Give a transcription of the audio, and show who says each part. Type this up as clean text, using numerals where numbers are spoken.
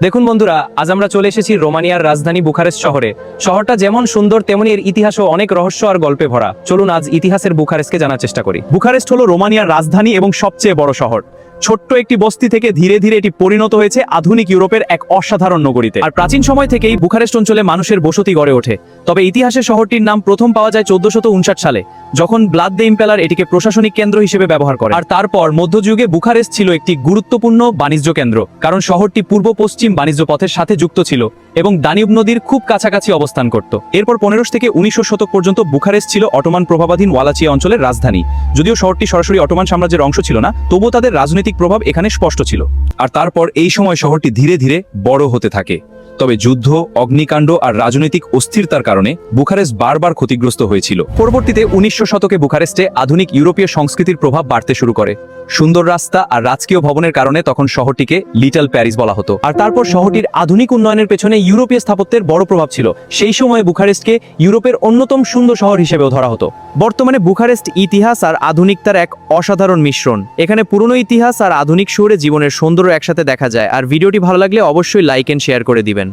Speaker 1: দেখুন বন্ধুরা, আজ আমরা চলে এসেছি রোমানিয়ার রাজধানী বুখারেস্ট শহরে। শহরটা যেমন সুন্দর তেমনি এর ইতিহাসও অনেক রহস্য আর গল্পে ভরা। চলুন আজ ইতিহাসের বুখারেস্টকে জানার চেষ্টা করি।
Speaker 2: বুখারেস্ট হলো রোমানিয়ার রাজধানী এবং সবচেয়ে বড় শহর। ছোট্ট একটি বস্তি থেকে ধীরে ধীরে এটি পরিণত হয়েছে আধুনিক ইউরোপের এক অসাধারণ নগরীতে। আর প্রাচীন সময় থেকেই বুখারেস্ট অঞ্চলে মানুষের বসতি গড়ে ওঠে। তবে ইতিহাসে শহরটির নাম প্রথম পাওয়া যায় 1459 সালে, যখন ব্লাদ দ্য ইম্পেলার এটিকে প্রশাসনিক কেন্দ্র হিসেবে ব্যবহার করে। আর তারপর মধ্যযুগে বুখারেস্ট ছিল একটি গুরুত্বপূর্ণ বাণিজ্য কেন্দ্র, কারণ শহরটি পূর্ব পশ্চিম বাণিজ্য পথের সাথে যুক্ত ছিল এবং দানিউব নদীর খুব কাছাকাছি অবস্থান করত। এরপর 15 থেকে 19 শতক পর্যন্ত বুখারেস্ট ছিল অটোমান প্রভাবাধীন ওয়ালাচিয়া অঞ্চলের রাজধানী। যদিও শহরটি সরাসরি অটোমান সাম্রাজ্যের অংশ ছিল না, তবুও তাদের রাজনৈতিক প্রভাব এখানে স্পষ্ট ছিল। আর তারপর এই সময় শহরটি ধীরে ধীরে বড় হতে থাকে। তবে যুদ্ধ, অগ্নিকাণ্ড আর রাজনৈতিক অস্থিরতার কারণে বুখারেস্ট বারবার ক্ষতিগ্রস্ত হয়েছিল। পরবর্তীতে 1900 শতকে বুখারেস্টে আধুনিক ইউরোপীয় সংস্কৃতির প্রভাব বাড়তে শুরু করে। সুন্দর রাস্তা আর রাজকীয় ভবনের কারণে তখন শহরটিকে লিটল প্যারিস বলা হতো। আর তারপর শহরটির আধুনিক উন্নয়নের পেছনে ইউরোপীয় স্থাপত্যের বড় প্রভাব ছিল। সেই সময় বুখারেস্টকে ইউরোপের অন্যতম সুন্দর শহর হিসেবেও ধরা হতো। বর্তমানে বুখারেস্ট ইতিহাস আর আধুনিকতার এক অসাধারণ মিশ্রণ। এখানে পুরনো ইতিহাস আর আধুনিক শহরে জীবনের সৌন্দর্য একসাথে দেখা যায়। আর ভিডিওটি ভালো লাগলে অবশ্যই লাইক এন্ড শেয়ার করে দিবেন।